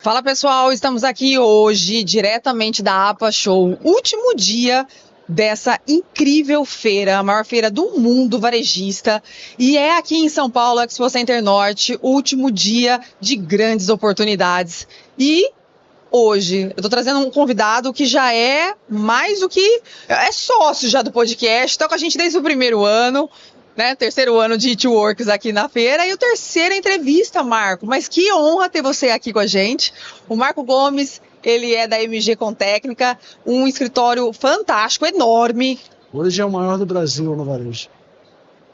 Fala pessoal, estamos aqui hoje diretamente da APA Show, último dia dessa incrível feira, a maior feira do mundo varejista, e é aqui em São Paulo, Expo Center Norte, último dia de grandes oportunidades. E hoje eu tô trazendo um convidado que já é mais do que é sócio já do podcast, tá com a gente desde o primeiro ano. Né, terceiro ano de It Works aqui na feira e o terceira entrevista, Marco. Mas que honra ter você aqui com a gente. O Marco Gomes, ele é da MG Contécnica, um escritório fantástico, enorme. Hoje é o maior do Brasil no varejo.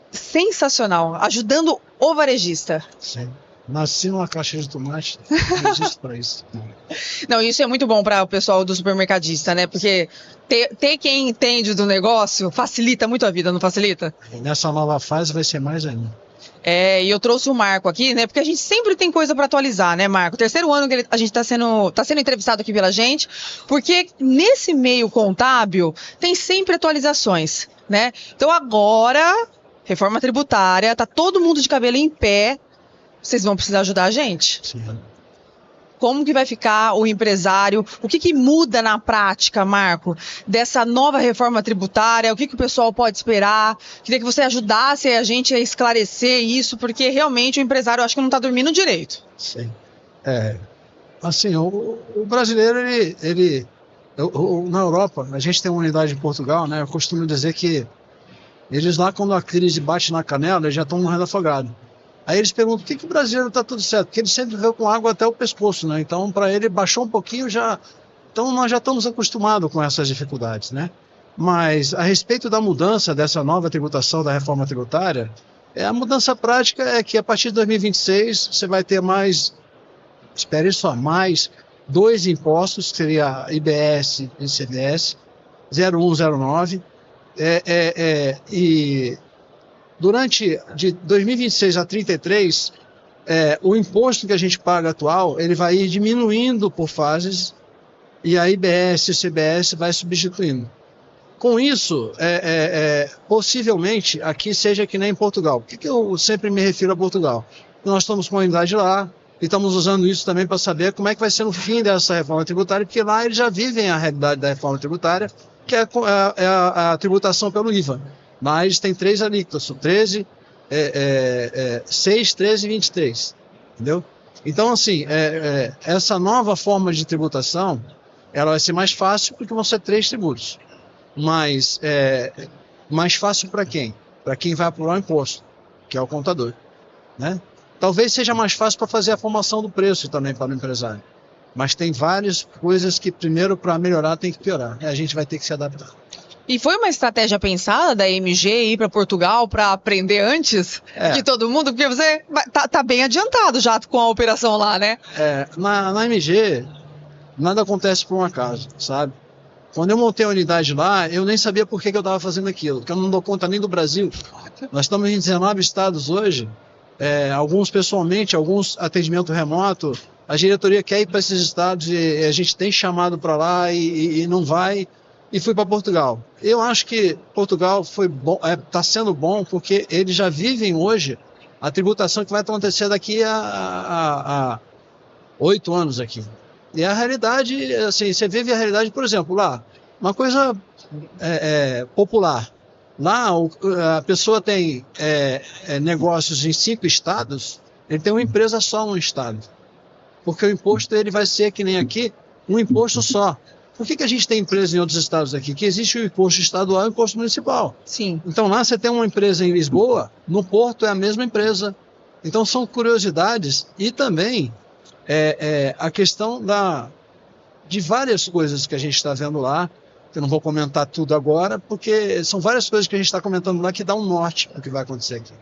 Sensacional, ajudando o varejista. Sim. Nasci numa caixa de tomate, não existe para isso. Não, isso é muito bom para o pessoal do supermercadista, né? Porque ter quem entende do negócio facilita muito a vida, não facilita? E nessa nova fase vai ser mais ainda. E eu trouxe o Marco aqui, né? Porque a gente sempre tem coisa para atualizar, né, Marco? Terceiro ano que a gente está sendo entrevistado aqui pela gente, porque nesse meio contábil tem sempre atualizações, né? Então agora, reforma tributária, tá todo mundo de cabelo em pé. Vocês vão precisar ajudar a gente? Sim. Como que vai ficar o empresário? O que muda na prática, Marco, dessa nova reforma tributária? O que o pessoal pode esperar? Queria que você ajudasse a gente a esclarecer isso, porque realmente o empresário acho que não está dormindo direito. Sim. Assim, o brasileiro, na Europa, a gente tem uma unidade em Portugal, né? Eu costumo dizer que eles lá, quando a crise bate na canela, eles já estão morrendo afogado. Aí eles perguntam por que o brasileiro está tudo certo? Porque ele sempre veio com água até o pescoço, né? Então, para ele, baixou um pouquinho já. Então, nós já estamos acostumados com essas dificuldades, né? Mas, a respeito da mudança dessa nova tributação, da reforma tributária, a mudança prática é que a partir de 2026 você vai ter mais, espere só, mais dois impostos, que seria IBS e ICMS, 01, 09, e durante de 2026 a 33, o imposto que a gente paga atual, ele vai ir diminuindo por fases e a IBS e o CBS vai substituindo. Com isso, possivelmente aqui seja que nem em Portugal. Por que eu sempre me refiro a Portugal? Nós estamos com a unidade lá e estamos usando isso também para saber como é que vai ser no fim dessa reforma tributária, porque lá eles já vivem a realidade da reforma tributária, que é a tributação pelo IVA. Mas tem três alíquotas, são 13, 6, 13 e 23, entendeu? Então, assim, essa nova forma de tributação, ela vai ser mais fácil porque vão ser 3 tributos. Mas, mais fácil para quem? Para quem vai apurar o imposto, que é o contador, né? Talvez seja mais fácil para fazer a formação do preço também para o empresário. Mas tem várias coisas que, primeiro, para melhorar, tem que piorar. E a gente vai ter que se adaptar. E foi uma estratégia pensada da MG ir para Portugal para aprender antes de todo mundo? Porque você tá bem adiantado já com a operação lá, né? Na MG, nada acontece por um acaso, sabe? Quando eu montei a unidade lá, eu nem sabia por que eu estava fazendo aquilo, porque eu não dou conta nem do Brasil. Nós estamos em 19 estados hoje, alguns pessoalmente, alguns atendimento remoto. A diretoria quer ir para esses estados e a gente tem chamado para lá e não vai. E fui para Portugal. Eu acho que Portugal foi bom, está sendo bom porque eles já vivem hoje a tributação que vai acontecer daqui a 8 anos aqui. E a realidade, assim, você vive a realidade, por exemplo, lá, uma coisa popular. Lá a pessoa tem negócios em 5 estados, ele tem uma empresa só num estado. Porque o imposto ele vai ser que nem aqui, um imposto só. Por que a gente tem empresa em outros estados aqui? Que existe o imposto estadual e o imposto municipal. Sim. Então lá você tem uma empresa em Lisboa, no Porto é a mesma empresa. Então são curiosidades e também a questão de várias coisas que a gente está vendo lá, que eu não vou comentar tudo agora, porque são várias coisas que a gente está comentando lá que dá um norte para o que vai acontecer aqui.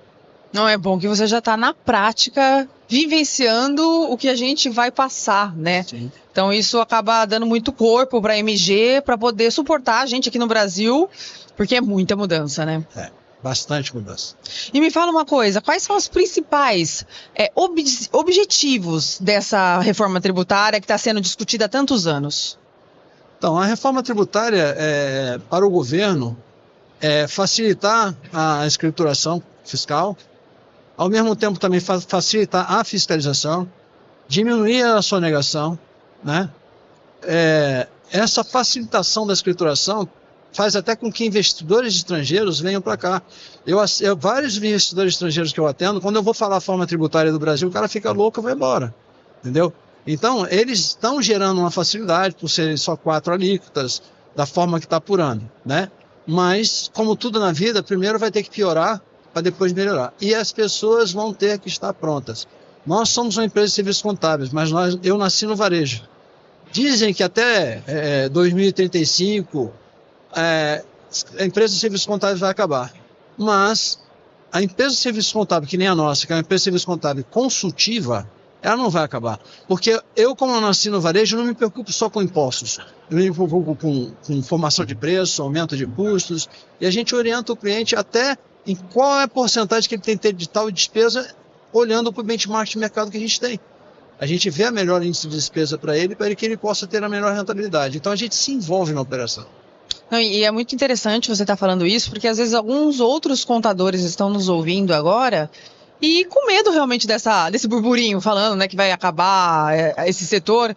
Não, é bom que você já está na prática vivenciando o que a gente vai passar, né? Sim. Então isso acaba dando muito corpo para a MG, para poder suportar a gente aqui no Brasil, porque é muita mudança, né? Bastante mudança. E me fala uma coisa, quais são os principais objetivos dessa reforma tributária que está sendo discutida há tantos anos? Então, a reforma tributária para o governo é facilitar a escrituração fiscal, ao mesmo tempo também facilitar a fiscalização, diminuir a sonegação, né? Essa facilitação da escrituração faz até com que investidores estrangeiros venham para cá. Vários investidores estrangeiros que eu atendo, quando eu vou falar a forma tributária do Brasil, o cara fica louco e vai embora, entendeu? Então, eles estão gerando uma facilidade por serem só 4 alíquotas, da forma que está apurando, né? Mas, como tudo na vida, primeiro vai ter que piorar para depois melhorar. E as pessoas vão ter que estar prontas. Nós somos uma empresa de serviços contábeis, mas eu nasci no varejo. Dizem que até 2035 a empresa de serviços contábeis vai acabar. Mas a empresa de serviços contábeis, que nem a nossa, que é uma empresa de serviços contábeis consultiva, ela não vai acabar. Porque eu, como eu nasci no varejo, não me preocupo só com impostos. Eu me preocupo com formação de preço, aumento de custos, e a gente orienta o cliente até em qual é a porcentagem que ele tem que ter de tal despesa, olhando para o benchmark de mercado que a gente tem. A gente vê a melhor índice de despesa para ele que ele possa ter a melhor rentabilidade. Então a gente se envolve na operação. Não, e é muito interessante você estar falando isso, porque às vezes alguns outros contadores estão nos ouvindo agora e com medo realmente desse burburinho falando, né, que vai acabar esse setor.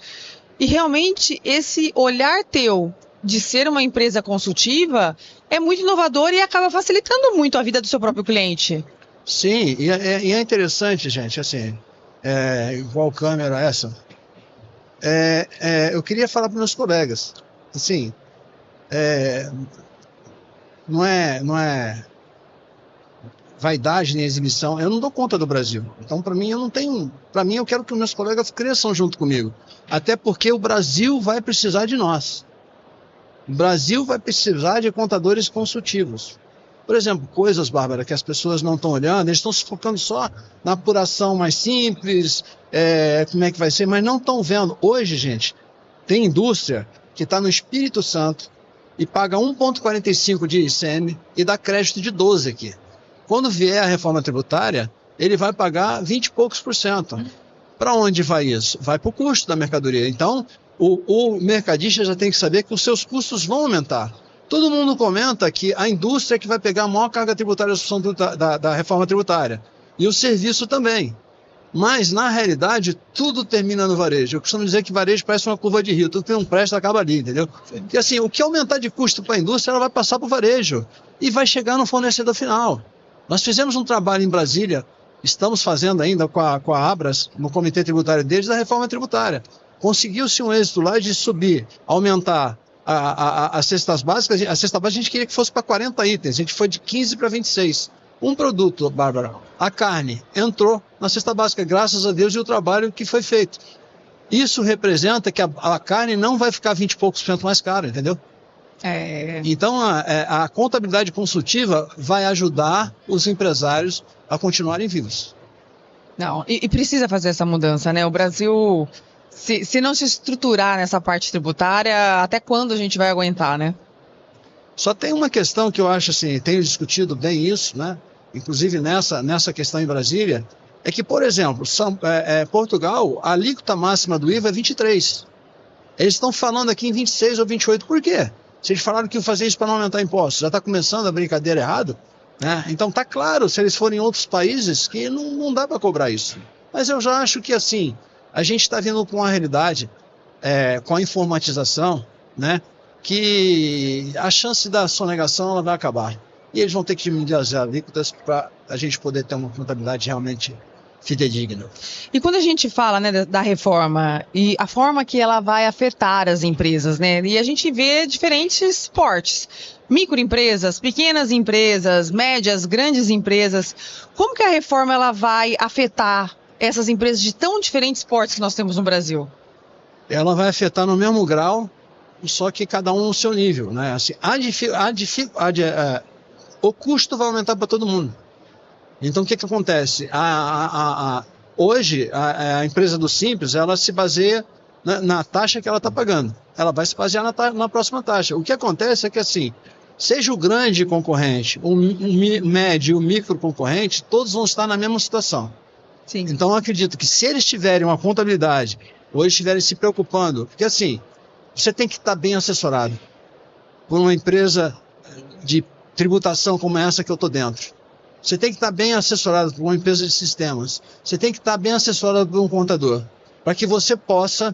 E realmente esse olhar teu de ser uma empresa consultiva é muito inovador e acaba facilitando muito a vida do seu próprio cliente. Sim, e é interessante, gente, assim, igual câmera essa, eu queria falar para meus colegas, assim, não é vaidade nem exibição, eu não dou conta do Brasil, então para mim eu quero que os meus colegas cresçam junto comigo, até porque o Brasil vai precisar de nós, o Brasil vai precisar de contadores consultivos. Por exemplo, coisas, Bárbara, que as pessoas não estão olhando, eles estão se focando só na apuração mais simples, como é que vai ser, mas não estão vendo. Hoje, gente, tem indústria que está no Espírito Santo e paga 1,45 de ICM e dá crédito de 12 aqui. Quando vier a reforma tributária, ele vai pagar 20 e poucos %. Para onde vai isso? Vai para o custo da mercadoria. Então, o mercadista já tem que saber que os seus custos vão aumentar. Todo mundo comenta que a indústria é que vai pegar a maior carga tributária da reforma tributária. E o serviço também. Mas, na realidade, tudo termina no varejo. Eu costumo dizer que varejo parece uma curva de rio. Tudo que não presta acaba ali, entendeu? Porque, assim, o que aumentar de custo para a indústria, ela vai passar para o varejo. E vai chegar no fornecedor final. Nós fizemos um trabalho em Brasília, estamos fazendo ainda com a Abras, no comitê tributário deles, da reforma tributária. Conseguiu-se um êxito lá de subir, aumentar as cestas básicas. A cesta básica a gente queria que fosse para 40 itens, a gente foi de 15 para 26. Um produto, Bárbara, a carne, entrou na cesta básica, graças a Deus e o trabalho que foi feito. Isso representa que a carne não vai ficar 20 e poucos % mais cara, entendeu? Então a contabilidade consultiva vai ajudar os empresários a continuarem vivos. Não, e precisa fazer essa mudança, né? O Brasil, se não se estruturar nessa parte tributária, até quando a gente vai aguentar, né? Só tem uma questão que eu acho assim, tenho discutido bem isso, né? Inclusive nessa questão em Brasília, é que, por exemplo, Portugal, a alíquota máxima do IVA é 23. Eles estão falando aqui em 26 ou 28, por quê? Se eles falaram que iam fazer isso para não aumentar impostos, já está começando a brincadeira errado, né? Então tá claro, se eles forem em outros países, que não dá para cobrar isso. Mas eu já acho que assim, a gente está vindo com uma realidade, com a informatização, né? Que a chance da sonegação ela vai acabar. E eles vão ter que diminuir as alíquotas para a gente poder ter uma contabilidade realmente fidedigna. E quando a gente fala, né, da reforma e a forma que ela vai afetar as empresas, né? E a gente vê diferentes portes. Microempresas, pequenas empresas, médias, grandes empresas. Como que a reforma ela vai afetar essas empresas de tão diferentes portes que nós temos no Brasil? Ela vai afetar no mesmo grau, só que cada um no seu nível, né? Assim, o custo vai aumentar para todo mundo. Então o que acontece? Hoje a empresa do Simples, ela se baseia na taxa que ela está pagando. Ela vai se basear na próxima taxa. O que acontece é que assim, seja o grande concorrente, o médio e o micro concorrente, todos vão estar na mesma situação. Sim. Então eu acredito que se eles tiverem uma contabilidade, ou eles estiverem se preocupando, porque assim, você tem que estar bem assessorado por uma empresa de tributação como essa que eu estou dentro. Você tem que estar bem assessorado por uma empresa de sistemas. Você tem que estar bem assessorado por um contador. para que você possa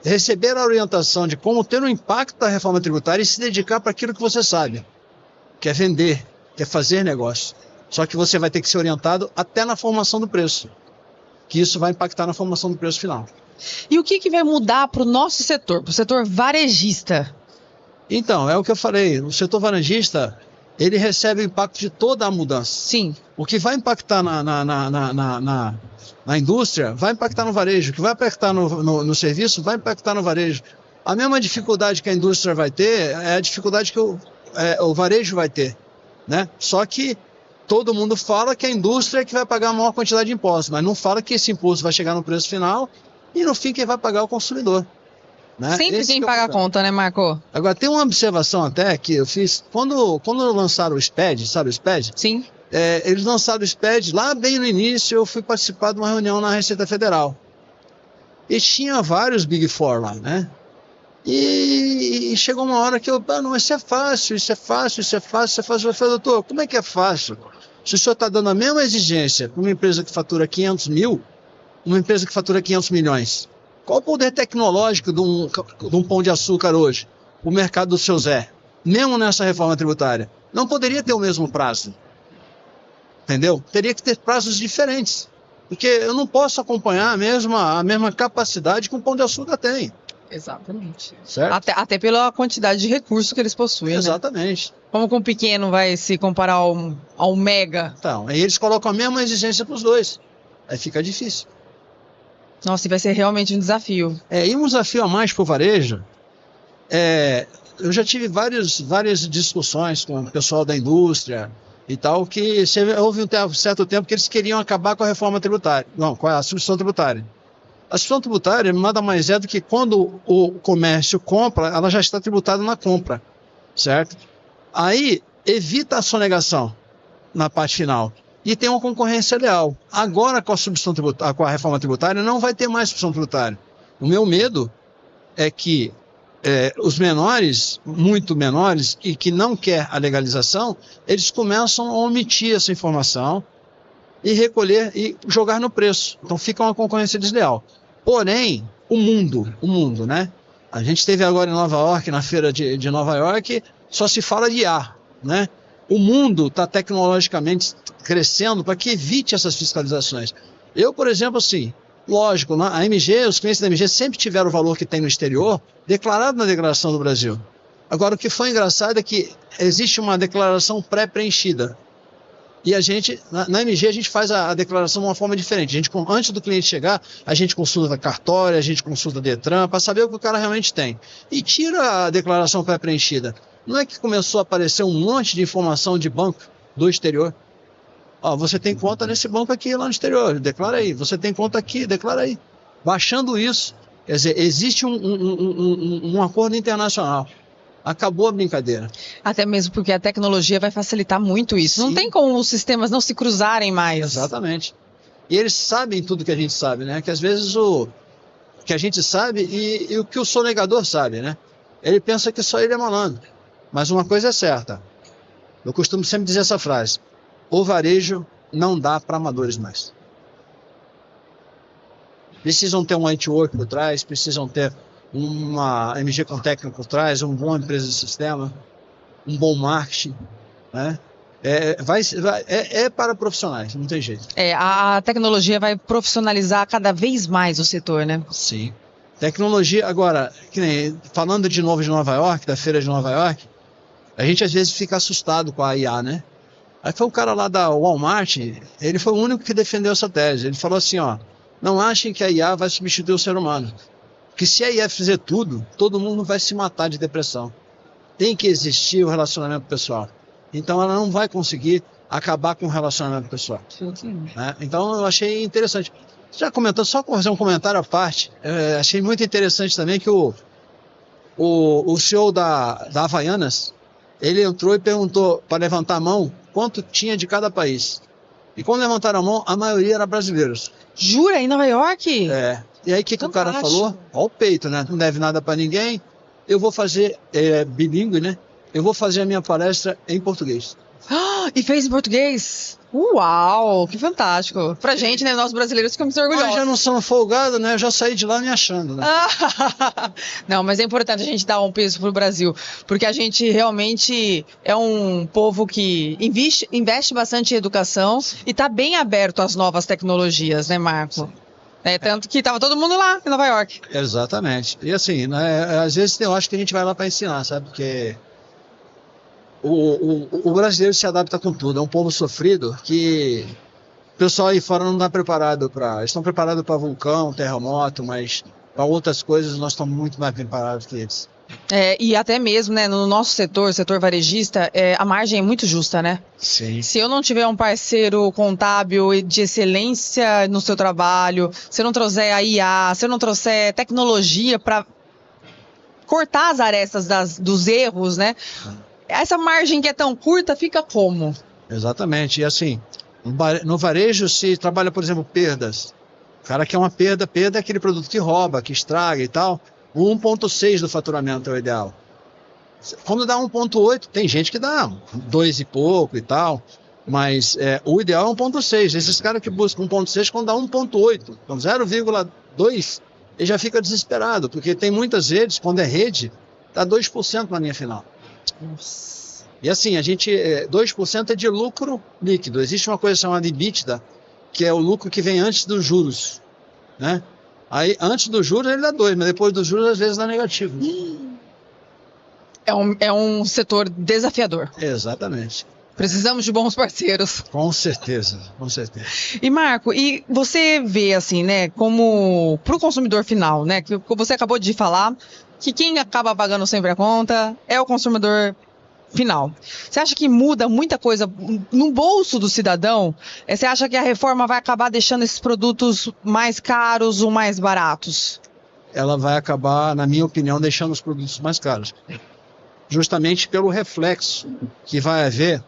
receber a orientação de como ter um impacto da reforma tributária e se dedicar para aquilo que você sabe, que é vender, que é fazer negócio. Só que você vai ter que ser orientado até na formação do preço, que isso vai impactar na formação do preço final. E o que vai mudar para o nosso setor, para o setor varejista? Então, é o que eu falei, o setor varejista, ele recebe o impacto de toda a mudança. Sim. O que vai impactar na indústria, vai impactar no varejo. O que vai impactar no serviço, vai impactar no varejo. A mesma dificuldade que a indústria vai ter, é a dificuldade que o varejo vai ter, né? Só que todo mundo fala que a indústria é que vai pagar a maior quantidade de impostos, mas não fala que esse imposto vai chegar no preço final e no fim quem vai pagar é o consumidor. Né? Sempre quem paga a conta, né, Marco? Agora, tem uma observação até que eu fiz, quando lançaram o SPED, sabe o SPED? Sim. Eles lançaram o SPED, lá bem no início eu fui participar de uma reunião na Receita Federal. E tinha vários Big Four lá, né? E chegou uma hora que não, isso é fácil, isso é fácil, isso é fácil, isso é fácil. Eu falei, doutor, como é que é fácil? Se o senhor está dando a mesma exigência para uma empresa que fatura 500 mil, uma empresa que fatura 500 milhões, qual o poder tecnológico de um pão de açúcar hoje? O mercado do seu Zé, mesmo nessa reforma tributária, não poderia ter o mesmo prazo. Entendeu? Teria que ter prazos diferentes. Porque eu não posso acompanhar a mesma capacidade que um pão de açúcar tem. Exatamente. Certo? Até pela quantidade de recursos que eles possuem. Exatamente. Né? Como que um pequeno vai se comparar ao mega? Então, aí eles colocam a mesma exigência para os dois. Aí fica difícil. Nossa, e vai ser realmente um desafio. E um desafio a mais para o varejo, eu já tive várias discussões com o pessoal da indústria e tal, que houve um certo tempo que eles queriam acabar com a reforma tributária, não, com a substituição tributária. A substituição tributária nada mais é do que quando o comércio compra, ela já está tributada na compra, certo? Aí evita a sonegação na parte final. E tem uma concorrência leal. Agora, com a reforma tributária, não vai ter mais substituição tributária. O meu medo é que os menores, muito menores, e que não quer a legalização, eles começam a omitir essa informação e recolher e jogar no preço. Então fica uma concorrência desleal. Porém, o mundo, né? A gente esteve agora em Nova York, na feira de Nova York, só se fala de IA, né? O mundo está tecnologicamente crescendo para que evite essas fiscalizações. Eu, por exemplo, assim, lógico, a MG, os clientes da MG sempre tiveram o valor que tem no exterior, declarado na declaração do Brasil. Agora, o que foi engraçado é que existe uma declaração pré-preenchida. E a gente, na MG, a gente faz a declaração de uma forma diferente. Antes do cliente chegar, a gente consulta a cartória, a gente consulta a Detran, para saber o que o cara realmente tem. E tira a declaração pré-preenchida. Não é que começou a aparecer um monte de informação de banco do exterior? Você tem conta nesse banco aqui lá no exterior, declara aí. Você tem conta aqui, declara aí. Baixando isso, quer dizer, existe um acordo internacional. Acabou a brincadeira. Até mesmo porque a tecnologia vai facilitar muito isso. Sim. Não tem como os sistemas não se cruzarem mais. Exatamente. E eles sabem tudo que a gente sabe, né? Que às vezes o que a gente sabe e o que o sonegador sabe, né? Ele pensa que só ele é malandro. Mas uma coisa é certa. Eu costumo sempre dizer essa frase. O varejo não dá para amadores mais. Precisam ter um network por trás, precisam ter uma MG com técnico por trás, uma boa empresa de sistema, um bom marketing, né? Para profissionais, não tem jeito. A tecnologia vai profissionalizar cada vez mais o setor, né? Sim. Tecnologia, agora, falando de novo de Nova York, da feira de Nova York, a gente às vezes fica assustado com a IA, né? Aí foi um cara lá da Walmart, ele foi o único que defendeu essa tese. Ele falou assim, não achem que a IA vai substituir o ser humano. Porque se a IA fizer tudo, todo mundo vai se matar de depressão. Tem que existir o relacionamento pessoal. Então ela não vai conseguir acabar com o relacionamento pessoal. Né? Então eu achei interessante. Já comentando, só fazer um comentário à parte, achei muito interessante também que o CEO da Havaianas, ele entrou e perguntou para levantar a mão quanto tinha de cada país. E quando levantaram a mão, a maioria era brasileiros. Jura? Em Nova York? E aí o que o cara falou? Ó o peito, né? Não deve nada para ninguém. Eu vou fazer bilíngue, né? Eu vou fazer a minha palestra em português. E fez em português? Uau, que fantástico. Pra gente, né, nós brasileiros ficamos orgulhosos. Nós já não somos folgados, né? Eu já saí de lá me achando, né? Não, mas é importante a gente dar um peso pro Brasil, porque a gente realmente é um povo que investe bastante em educação e tá bem aberto às novas tecnologias, né, Marco? Tanto que tava todo mundo lá em Nova York. Exatamente. E assim, né, às vezes eu acho que a gente vai lá para ensinar, sabe? Porque o brasileiro se adapta com tudo. É um povo sofrido que o pessoal aí fora não está preparado para. Eles estão preparados para vulcão, terremoto, mas para outras coisas nós estamos muito mais preparados que eles. E até mesmo, né, no nosso setor varejista, a margem é muito justa, né? Sim. Se eu não tiver um parceiro contábil de excelência no seu trabalho, se eu não trouxer a IA, se eu não trouxer tecnologia para cortar as arestas dos erros, né? Essa margem que é tão curta fica como? Exatamente. E assim, no varejo se trabalha, por exemplo, perdas. O cara quer uma perda é aquele produto que rouba, que estraga e tal. O 1,6 do faturamento é o ideal. Quando dá 1,8, tem gente que dá 2 e pouco e tal, mas o ideal é 1,6. Esses caras que buscam 1,6, quando dá 1,8, então 0,2, ele já fica desesperado, porque tem muitas redes, quando é rede, dá 2% na linha final. Nossa. E assim, 2% é de lucro líquido. Existe uma coisa chamada EBITDA, que é o lucro que vem antes dos juros, né? Aí, antes dos juros ele dá 2, mas depois dos juros às vezes dá negativo. É um setor desafiador. Exatamente. Precisamos de bons parceiros. Com certeza, com certeza. E Marco, e você vê assim, né, como para o consumidor final, né, que você acabou de falar, que quem acaba pagando sempre a conta é o consumidor final. Você acha que muda muita coisa no bolso do cidadão? Você acha que a reforma vai acabar deixando esses produtos mais caros ou mais baratos? Ela vai acabar, na minha opinião, deixando os produtos mais caros. Justamente pelo reflexo que vai haver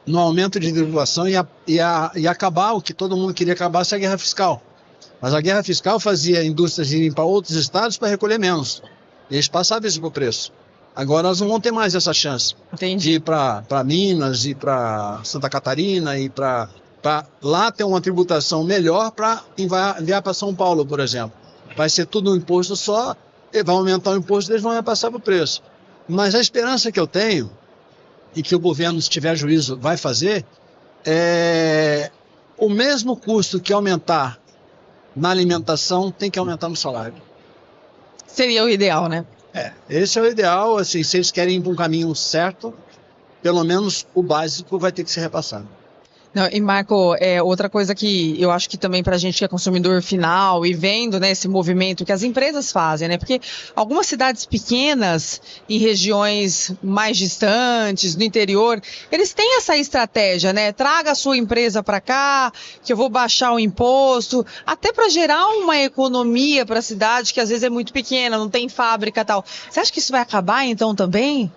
no aumento de tributação e acabar o que todo mundo queria acabar, essa guerra fiscal. Mas a guerra fiscal fazia indústrias irem para outros estados para recolher menos. E eles passavam isso para o preço. Agora elas não vão ter mais essa chance. Entendi. De ir para Minas, ir para Santa Catarina, ir para lá ter uma tributação melhor para enviar para São Paulo, por exemplo. Vai ser tudo um imposto só, vai aumentar o imposto e eles vão repassar para o preço. Mas a esperança que eu tenho, e que o governo, se tiver juízo, vai fazer, é o mesmo custo que aumentar na alimentação tem que aumentar no salário. Seria o ideal, né? Esse é o ideal, assim, se eles querem ir para um caminho certo, pelo menos o básico vai ter que ser repassado. Não, e Marco, outra coisa que eu acho que também para a gente que é consumidor final e vendo, né, esse movimento que as empresas fazem, né? Porque algumas cidades pequenas, em regiões mais distantes, no interior, eles têm essa estratégia, né? Traga a sua empresa para cá, que eu vou baixar o imposto, até para gerar uma economia para a cidade que às vezes é muito pequena, não tem fábrica e tal. Você acha que isso vai acabar então também?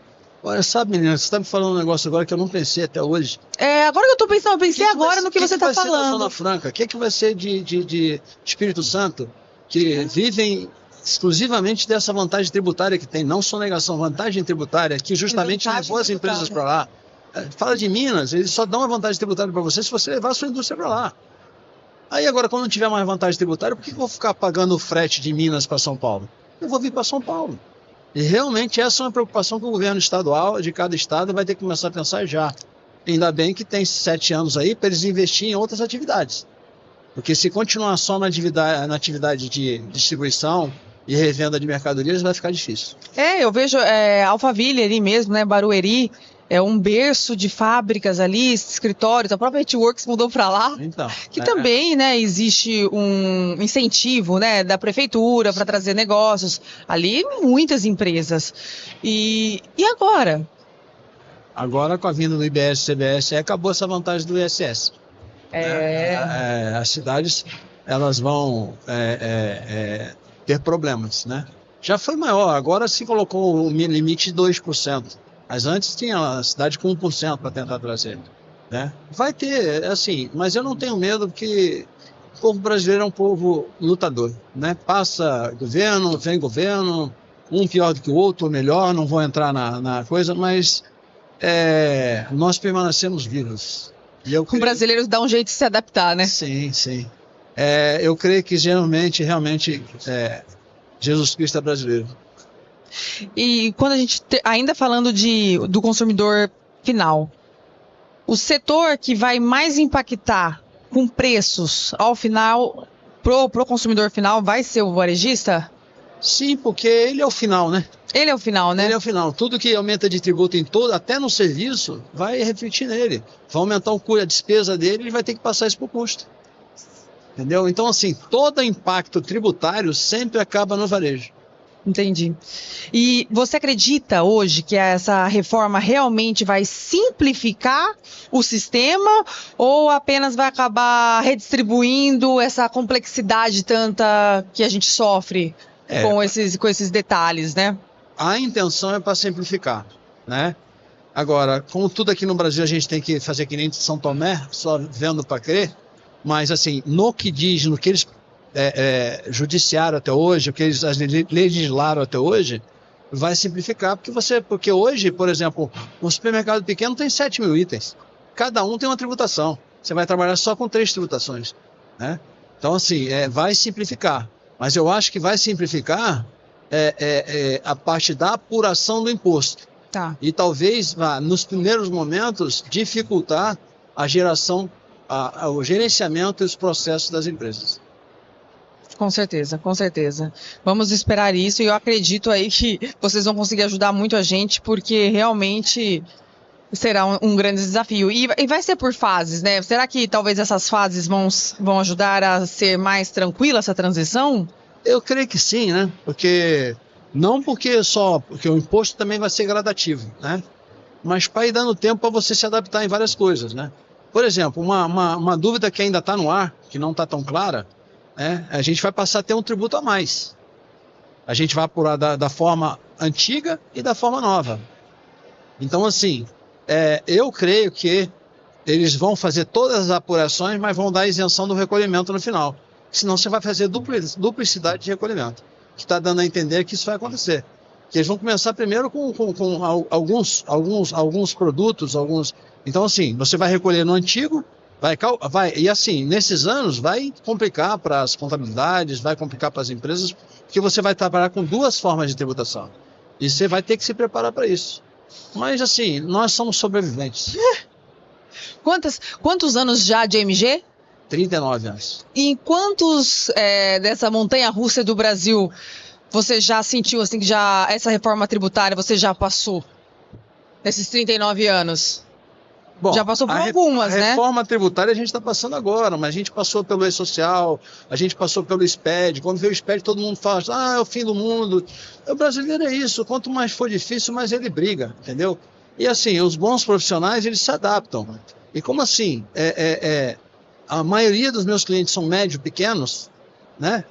Olha, sabe, menina, você está me falando um negócio agora que eu não pensei até hoje. Agora que eu estou pensando, eu pensei agora no que você está falando. O que vai ser da Zona Franca? O que vai ser de Espírito Santo, que vivem exclusivamente dessa vantagem tributária que tem, não sonegação, vantagem tributária, que justamente levou as empresas para lá. Fala de Minas, eles só dão uma vantagem tributária para você se você levar a sua indústria para lá. Aí agora, quando não tiver mais vantagem tributária, por que eu vou ficar pagando o frete de Minas para São Paulo? Eu vou vir para São Paulo. E realmente essa é uma preocupação que o governo estadual, de cada estado, vai ter que começar a pensar já. Ainda bem que tem 7 anos aí para eles investirem em outras atividades. Porque se continuar só na atividade de distribuição e revenda de mercadorias, vai ficar difícil. Eu vejo Alphaville ali mesmo, né, Barueri, é um berço de fábricas ali, escritórios, a própria Networks mudou para lá, então, que também, né, existe um incentivo, né, da prefeitura para trazer negócios, ali muitas empresas. E agora? Agora, com a vinda do IBS e CBS, acabou essa vantagem do ISS. As cidades, elas vão ter problemas, né? Já foi maior, agora se colocou o limite de 2%. Mas antes tinha a cidade com 1% para tentar trazer, né? Vai ter, assim, mas eu não tenho medo porque o povo brasileiro é um povo lutador, né? Passa governo, vem governo, um pior do que o outro, melhor, não vou entrar na coisa, mas nós permanecemos vivos. E O brasileiro dá um jeito de se adaptar, né? Sim, sim. Eu creio que geralmente, realmente, Jesus Cristo é brasileiro. E quando a gente, ainda falando do consumidor final, o setor que vai mais impactar com preços ao final, pro consumidor final, vai ser o varejista? Sim, porque ele é o final, né? Ele é o final, né? Ele é o final. Tudo que aumenta de tributo em todo, até no serviço, vai refletir nele. Vai aumentar a despesa dele, ele vai ter que passar isso para o custo. Entendeu? Então, assim, todo impacto tributário sempre acaba no varejo. Entendi. E você acredita hoje que essa reforma realmente vai simplificar o sistema ou apenas vai acabar redistribuindo essa complexidade tanta que a gente sofre com esses detalhes, né? A intenção é para simplificar, né? Agora, como tudo aqui no Brasil a gente tem que fazer que nem São Tomé, só vendo para crer, mas assim, no que diz, no que eles judiciaram até hoje, o que eles legislaram até hoje, vai simplificar, porque hoje, por exemplo, um supermercado pequeno tem 7.000 itens, cada um tem uma tributação, você vai trabalhar só com 3 tributações, né? Então assim, vai simplificar, mas eu acho que vai simplificar a parte da apuração do imposto. Tá. E talvez, nos primeiros momentos, dificultar a geração, o gerenciamento e os processos das empresas. Com certeza, com certeza. Vamos esperar isso e eu acredito aí que vocês vão conseguir ajudar muito a gente, porque realmente será um grande desafio. E vai ser por fases, né? Será que talvez essas fases vão ajudar a ser mais tranquila essa transição? Eu creio que sim, né? Porque o imposto também vai ser gradativo, né? Mas para ir dando tempo para você se adaptar em várias coisas, né? Por exemplo, uma dúvida que ainda está no ar, que não está tão clara, a gente vai passar a ter um tributo a mais. A gente vai apurar da forma antiga e da forma nova. Então, assim, eu creio que eles vão fazer todas as apurações, mas vão dar isenção do recolhimento no final. Senão você vai fazer duplicidade de recolhimento, que está dando a entender que isso vai acontecer. Que eles vão começar primeiro com alguns produtos, Então, assim, você vai recolher no antigo, e assim, nesses anos vai complicar para as contabilidades, vai complicar para as empresas, porque você vai trabalhar com 2 formas de tributação. E você vai ter que se preparar para isso. Mas, assim, nós somos sobreviventes. Quantos anos já de MG? 39 anos. E em quantos dessa montanha-russa do Brasil você já sentiu assim que essa reforma tributária você já passou? Nesses 39 anos? Bom, já passou por algumas, né? A reforma tributária a gente está passando agora, mas a gente passou pelo E-Social, a gente passou pelo SPED. Quando veio o SPED, todo mundo fala, é o fim do mundo. O brasileiro é isso, quanto mais for difícil, mais ele briga, entendeu? E assim, os bons profissionais, eles se adaptam. E como assim, a maioria dos meus clientes são médio pequenos, né?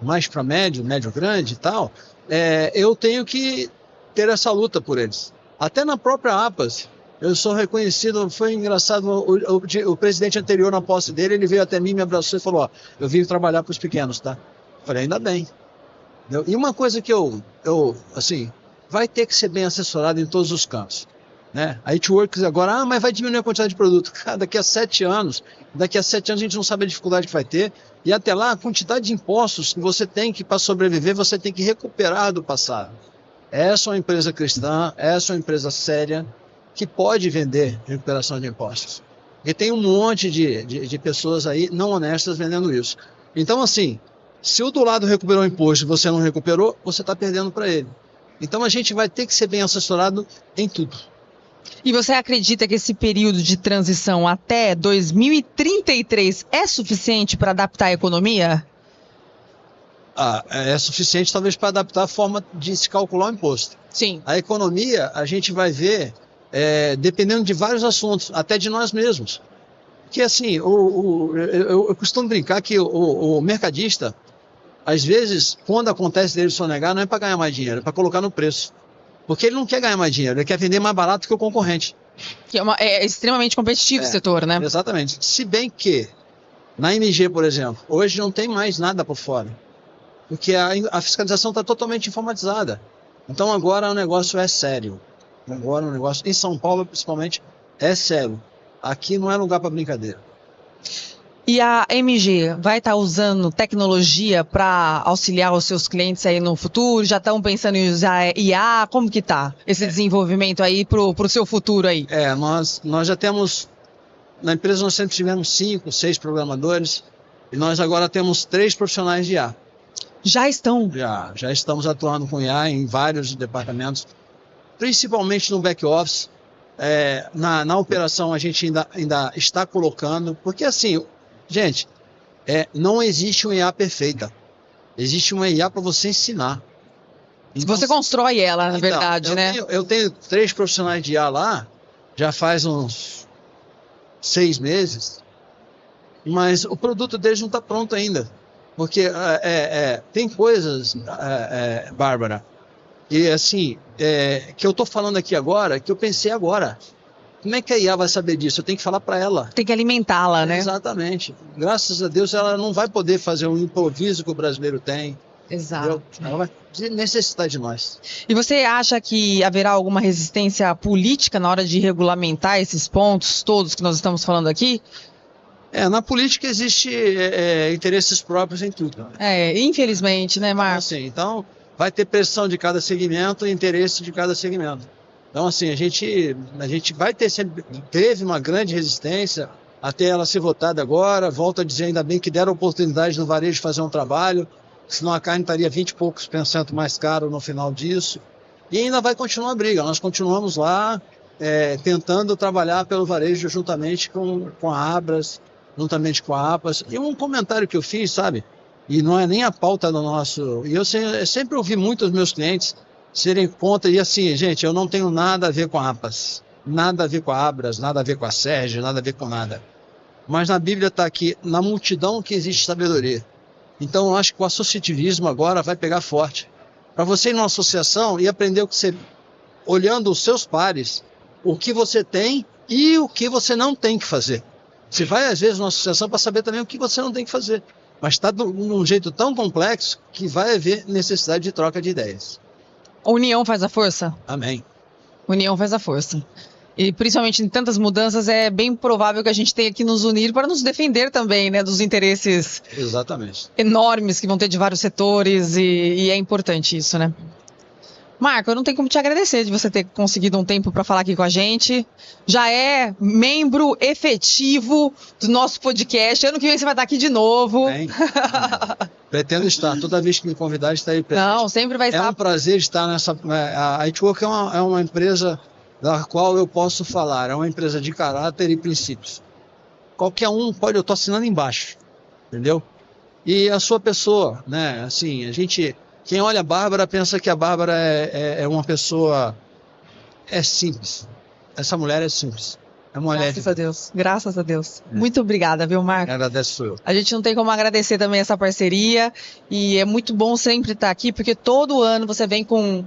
Mais para médio grande e tal, eu tenho que ter essa luta por eles. Até na própria APAS, eu sou reconhecido, foi engraçado, o presidente anterior na posse dele, ele veio até mim, me abraçou e falou, eu vim trabalhar para os pequenos, tá? Eu falei, ainda bem. Entendeu? E uma coisa que assim, vai ter que ser bem assessorado em todos os campos. Né? A Itworks agora, mas vai diminuir a quantidade de produto. Cara, daqui a 7 anos a gente não sabe a dificuldade que vai ter. E até lá, a quantidade de impostos que você tem que, para sobreviver, você tem que recuperar do passado. Essa é uma empresa cristã, essa é uma empresa séria, que pode vender recuperação de impostos. E tem um monte de pessoas aí não honestas vendendo isso. Então, assim, se o do lado recuperou o imposto e você não recuperou, você está perdendo para ele. Então, a gente vai ter que ser bem assessorado em tudo. E você acredita que esse período de transição até 2033 é suficiente para adaptar a economia? É suficiente talvez para adaptar a forma de se calcular o imposto. Sim. A economia, a gente vai ver, dependendo de vários assuntos, até de nós mesmos. Porque assim, eu costumo brincar que o mercadista, às vezes, quando acontece dele sonegar, não é para ganhar mais dinheiro, é para colocar no preço. Porque ele não quer ganhar mais dinheiro, ele quer vender mais barato que o concorrente. Que é extremamente competitivo o setor, né? Exatamente. Se bem que, na MG, por exemplo, hoje não tem mais nada por fora. Porque a fiscalização está totalmente informatizada. Então agora o negócio é sério. Agora o negócio, em São Paulo principalmente, é sério. Aqui não é lugar para brincadeira. E a MG vai estar usando tecnologia para auxiliar os seus clientes aí no futuro? Já estão pensando em usar IA? Como que tá esse desenvolvimento aí pro seu futuro aí? Nós já temos, na empresa nós sempre tivemos 5, 6 programadores, e nós agora temos 3 profissionais de IA. Já estão? Já estamos atuando com IA em vários departamentos, principalmente no back-office. Na operação a gente ainda está colocando, porque assim, gente, não existe uma IA perfeita. Existe uma IA para você ensinar. Então, você constrói ela, na verdade, né? Eu tenho 3 profissionais de IA lá, já faz uns 6 meses, mas o produto deles não está pronto ainda. Porque tem coisas, Bárbara, e assim, que eu estou falando aqui agora, que eu pensei agora. Como é que a IA vai saber disso? Eu tenho que falar para ela. Tem que alimentá-la, né? Exatamente. Graças a Deus ela não vai poder fazer um improviso que o brasileiro tem. Exato. Ela vai necessitar de nós. E você acha que haverá alguma resistência política na hora de regulamentar esses pontos todos que nós estamos falando aqui? Na política existe interesses próprios em tudo. Infelizmente, né, Marco? Assim, então, vai ter pressão de cada segmento e interesse de cada segmento. Então, assim, a gente vai ter sempre, teve uma grande resistência até ela ser votada agora. Volto a dizer, ainda bem que deram oportunidade no varejo de fazer um trabalho, senão a carne estaria 20 e poucos por cento mais caro no final disso. E ainda vai continuar a briga. Nós continuamos lá tentando trabalhar pelo varejo juntamente com a Abras, juntamente com a APAS. E um comentário que eu fiz, sabe? E não é nem a pauta do nosso... E eu sempre ouvi muito os meus clientes serem contra, e assim, gente, eu não tenho nada a ver com a APAS, nada a ver com a Abras, nada a ver com a Sérgio, nada a ver com nada. Mas na Bíblia está aqui, na multidão que existe sabedoria. Então eu acho que o associativismo agora vai pegar forte. Para você ir numa associação e aprender o que você... olhando os seus pares, o que você tem e o que você não tem que fazer. Você vai, às vezes, numa associação para saber também o que você não tem que fazer. Mas está de um jeito tão complexo que vai haver necessidade de troca de ideias. A união faz a força? Amém. União faz a força. E principalmente em tantas mudanças, é bem provável que a gente tenha que nos unir para nos defender também, né, dos interesses enormes que vão ter de vários setores, e é importante isso, né? Marco, eu não tenho como te agradecer de você ter conseguido um tempo para falar aqui com a gente. Já é membro efetivo do nosso podcast. Ano que vem você vai estar aqui de novo. Bem, pretendo estar. Toda vez que me convidar, estarei presente. Não, sempre vai estar. É um prazer estar nessa... A Itwork é uma empresa da qual eu posso falar. É uma empresa de caráter e princípios. Qualquer um pode... Eu estou assinando embaixo. Entendeu? E a sua pessoa, né? Assim, a gente... Quem olha a Bárbara pensa que a Bárbara é uma pessoa... É simples. Essa mulher é simples. É uma mulher... Graças a Deus. Graças a Deus. Muito obrigada, viu, Marco? Agradeço eu. A gente não tem como agradecer também essa parceria. E é muito bom sempre estar aqui, porque todo ano você vem com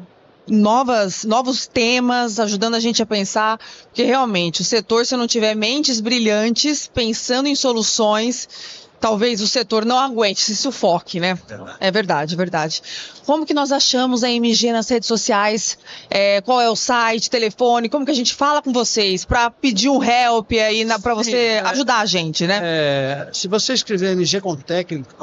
novos temas, ajudando a gente a pensar. Porque realmente, o setor, se não tiver mentes brilhantes, pensando em soluções... Talvez o setor não aguente, se sufoque, né? É verdade, é verdade. Como que nós achamos a MG nas redes sociais? Qual é o site, telefone? Como que a gente fala com vocês para pedir um help aí para você ajudar a gente, né? Se você escrever MG com Técnica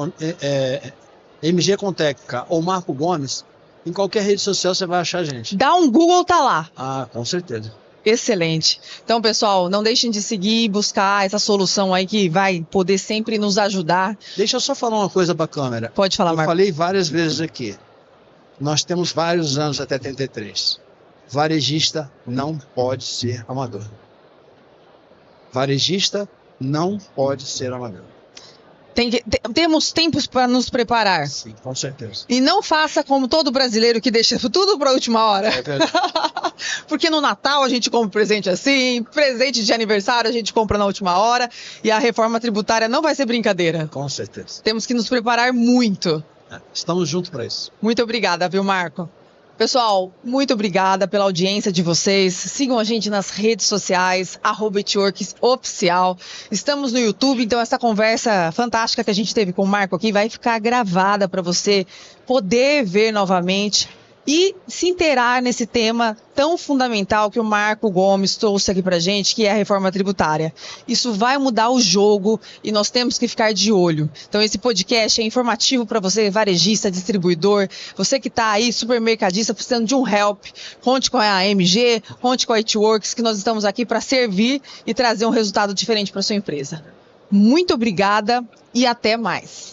ou Marco Gomes, em qualquer rede social você vai achar a gente. Dá um Google, tá lá. Ah, com certeza. Excelente. Então, pessoal, não deixem de seguir e buscar essa solução aí que vai poder sempre nos ajudar. Deixa eu só falar uma coisa para a câmera. Pode falar, Marco. Eu falei várias vezes aqui. Nós temos vários anos até 33. Varejista não pode ser amador. Varejista não pode ser amador. Temos tempos para nos preparar. Sim, com certeza. E não faça como todo brasileiro que deixa tudo para a última hora. É verdade. Porque no Natal a gente compra presente assim, presente de aniversário a gente compra na última hora, e a reforma tributária não vai ser brincadeira. Com certeza. Temos que nos preparar muito. Estamos juntos para isso. Muito obrigada, viu, Marco? Pessoal, muito obrigada pela audiência de vocês. Sigam a gente nas redes sociais, @itworksoficial. Estamos no YouTube, então essa conversa fantástica que a gente teve com o Marco aqui vai ficar gravada para você poder ver novamente. e se inteirar nesse tema tão fundamental que o Marco Gomes trouxe aqui para gente, que é a reforma tributária. Isso vai mudar o jogo e nós temos que ficar de olho. Então esse podcast é informativo para você, varejista, distribuidor, você que está aí, supermercadista, precisando de um help, conte com a AMG, conte com a It-Works, que nós estamos aqui para servir e trazer um resultado diferente para sua empresa. Muito obrigada e até mais.